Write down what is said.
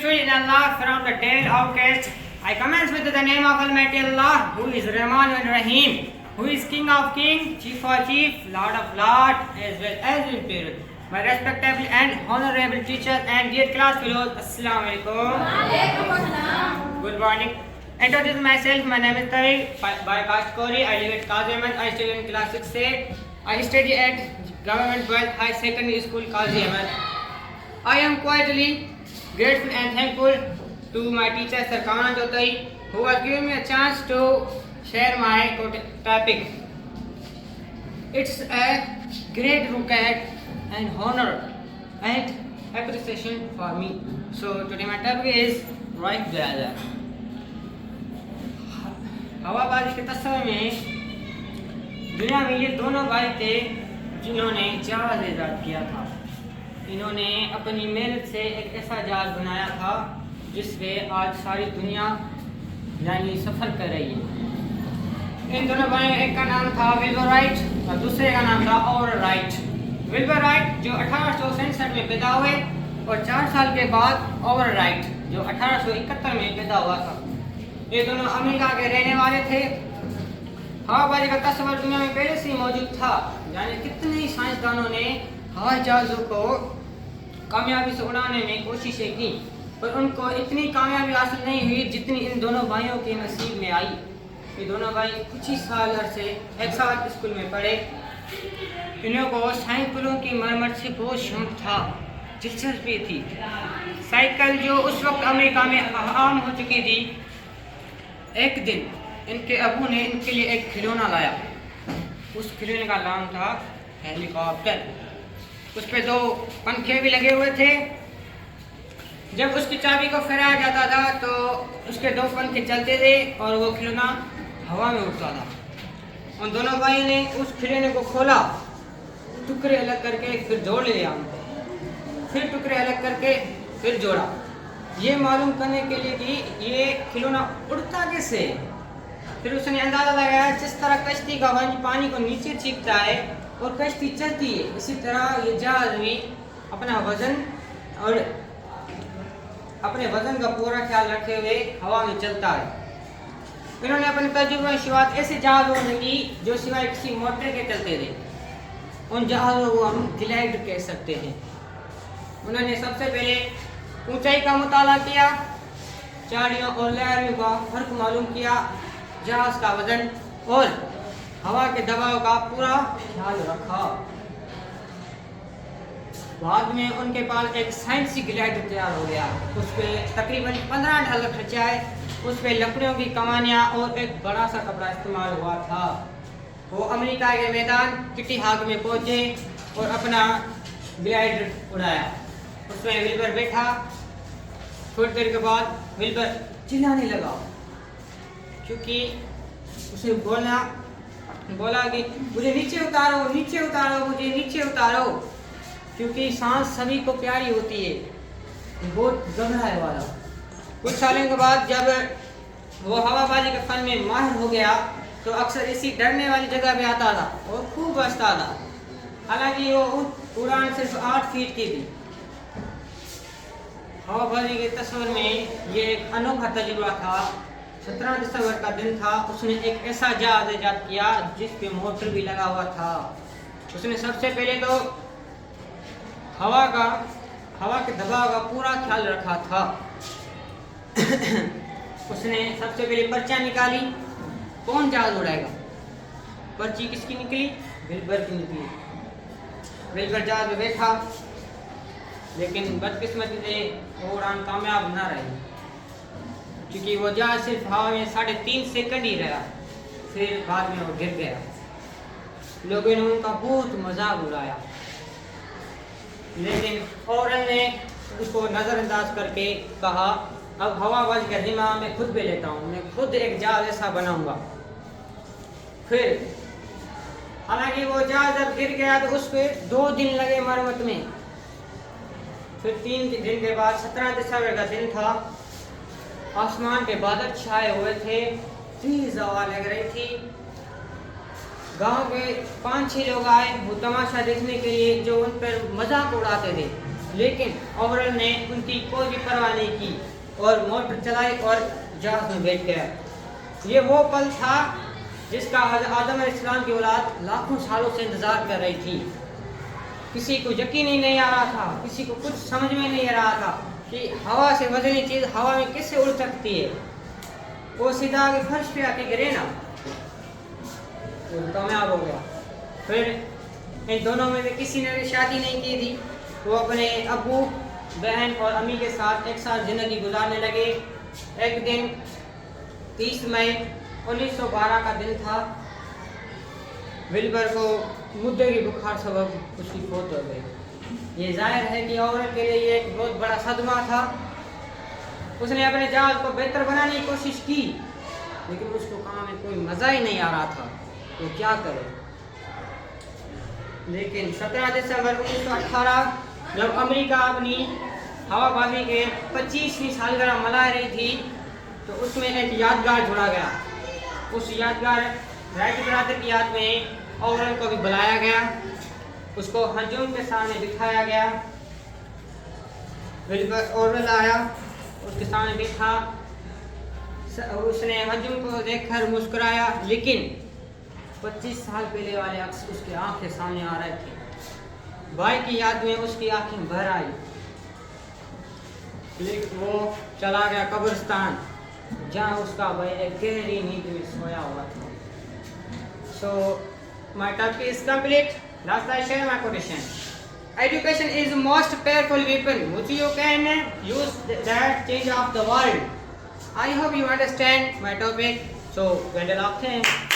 refuge in Allah from the dread outcast. I commence with the name of Almighty Allah, who is Rahman and Rahim, who is King of Kings, Chief of Chief, Lord of Lords, as well as Imperial. My respectable and honorable teachers and dear class fellows, Assalamu alaikum. Good morning. Introduce myself. My name is Tariq by caste Kori. I live at Qazi Ahmed. I study in class 6A. I study at Government Boys High Secondary School, Qazi Ahmed. I am quietly grateful and thankful to my teacher Sarkana Jotai, who has given me a chance to share my topic. It's a great regret and honor and appreciation for me. So today my topic is right brother. हवाबाजी के तस्वीर में दुनिया में ये दोनों भाई थे जिन्होंने जहाज ईजाद किया था। इन्होंने अपनी मेहनत से एक ऐसा जहाज बनाया था जिससे आज सारी दुनिया यानी सफ़र कर रही है। इन दोनों भाइयों एक का नाम था विल्बर राइट और दूसरे का नाम था ओवर राइट। विल्बर राइट जो 1867 में पैदा हुए और 4 साल के बाद ओवर राइट जो 1871 में पैदा हुआ था। ये दोनों अमेरिका के रहने वाले थे। हवाबाजी का तस्वर दुनिया में पहले से ही मौजूद था, यानी कितने ही साइंसदानों ने हवाई जहाज़ों को कामयाबी से उड़ाने में कोशिशें की, पर उनको इतनी कामयाबी हासिल नहीं हुई जितनी इन दोनों भाइयों के नसीब में आई। ये दोनों भाई कुछ ही साल से एक साथ स्कूल में पढ़े। इन्हों को साइकिलों की मरम्मत से बहुत शौक था, दिलचस्पी थी। साइकिल जो उस वक्त अमेरिका में आम हो चुकी थी। एक दिन इनके अबू ने इनके लिए एक खिलौना लाया। उस खिलौने का नाम था हेलीकॉप्टर। उस पे 2 पंखे भी लगे हुए थे। जब उसकी चाबी को फिराया जाता था तो उसके 2 पंखे चलते थे और वो खिलौना हवा में उड़ता था। उन दोनों भाइयों ने उस खिलौने को खोला, टुकड़े अलग करके फिर जोड़ लिया उनको, फिर टुकड़े अलग करके फिर जोड़ा, ये मालूम करने के लिए कि ये खिलौना उड़ता कैसे। फिर उसने अंदाज़ा लगाया जिस तरह कश्ती का पानी को नीचे खींचता है और कश्ती चलती है, इसी तरह ये जहाज भी अपना वज़न और अपने वज़न का पूरा ख्याल रखे हुए हवा में चलता है। इन्होंने अपने तजुर्बे की शुरुआत ऐसे जहाज़ों ने की जो सिवाय किसी मोटर के चलते थे। उन जहाज़ों को हम ग्लाइड कह सकते हैं। उन्होंने सबसे पहले ऊंचाई का मुताला किया, चाड़ियों और लहरों का फर्क मालूम किया, जहाज का वजन और हवा के दबाव का पूरा ख्याल रखा। बाद में उनके पास एक साइंसी ग्लाइडर तैयार हो गया। उस पर तकरीबन $15 खर्चा है। उस पर लकड़ियों की कमानियाँ और एक बड़ा सा कपड़ा इस्तेमाल हुआ था। वो अमेरिका के मैदान किटी हाग में पहुँचे और अपना ग्लाइडर उड़ाया। उसमें विल्बर बैठा। थोड़ी देर के बाद विल्बर चिल्लाने लगा क्योंकि उसे बोला कि मुझे नीचे उतारो, नीचे उतारो, मुझे नीचे उतारो, क्योंकि सांस सभी को प्यारी होती है। बहुत घबराए वाला। कुछ सालों के बाद जब वो हवाबाजी के फन में माहिर हो गया तो अक्सर इसी डरने वाली जगह पे आता था और खूब हंसता था। हालांकि वो उड़ान सिर्फ 8 फीट की थी। हवाबाजी के तस्वीर में ये एक अनोखा तजुर्बा था। 17 दिसंबर का दिन था। उसने एक ऐसा जहाज ईजाद किया जिस पे मोटर भी लगा हुआ था। उसने सबसे पहले तो हवा के दबाव का पूरा ख्याल रखा था। उसने सबसे पहले पर्चियाँ निकाली, कौन जहाज उड़ाएगा। पर्ची किसकी निकली? विल्बर की निकली। विल्बर जहाज में बैठा, लेकिन बदकिस्मती से वो उड़ान कामयाब ना रही, क्योंकि वो जहाज सिर्फ हवा में 3.5 सेकंड ही रहा। फिर बाद में वो गिर गया। लोगों ने उनका बहुत मजाक उड़ाया, लेकिन औरत ने उसको नज़रअंदाज करके कहा, अब हवाबाजी का जिम्मा मैं खुद पे लेता हूँ, मैं खुद एक जहाज ऐसा बनाऊंगा। फिर हालांकि वो जहाज जब गिर गया तो उस पर 2 दिन लगे मरम्मत में। फिर 3 दिन के बाद 17 दिसंबर का दिन था। आसमान पे बादल छाए हुए थे, तेज हवा लग रही थी। गांव के 5-6 लोग आए वो तमाशा देखने के लिए, जो उन पर मजाक उड़ाते थे। लेकिन ओवरऑल ने उनकी कोई भी परवाह नहीं की और मोटर चलाई और जहाज में बैठ गया। ये वो पल था जिसका आदम अलैहिस्सलाम की औलाद लाखों सालों से इंतज़ार कर रही थी। किसी को यकीन ही नहीं आ रहा था, किसी को कुछ समझ में नहीं आ रहा था कि हवा से वजनी चीज़ हवा में कैसे उड़ सकती है। वो सीधा आगे फर्श पे आके गिरे ना, वो कामयाब हो गया। फिर इन दोनों में से किसी ने भी शादी नहीं की थी। वो अपने अबू, बहन और अम्मी के साथ एक साथ ज़िंदगी गुजारने लगे। एक दिन 30 मई 1912 का दिन था। विल्बर को मुद्दे की बुखार सबब उसकी फौत हो गई। ये जाहिर है कि औरत के लिए ये एक बहुत बड़ा सदमा था। उसने अपने जहाज को बेहतर बनाने की कोशिश की, लेकिन उसको काम में कोई मज़ा ही नहीं आ रहा था, तो क्या करे। लेकिन 17 दिसंबर 1918 जब अमेरिका अपनी हवाबाजी के 25वीं सालगिरह मना रही थी, तो उसमें एक यादगार जुड़ा गया। उस यादगार राइट ब्रदर की याद में ओवरऑल को भी बुलाया गया, उसको हजूम के सामने बिठाया गया। विल्बर ओवरऑल आया, उसके सामने बैठा, उसने हजूम को देखकर मुस्कुराया, लेकिन 25 साल पहले वाले अक्स उसकी आंखें सामने आ रहे थे। भाई की याद में उसकी आंखें भर आई, लेकिन वो चला गया कब्रिस्तान, जहाँ उसका भाई एक गहरी नींद में सोया हुआ था। So my talk is complete. Last I share my quotation. Education is the most powerful weapon which you can use that change of the world. I hope you understand my topic. So, Wendell, thanks.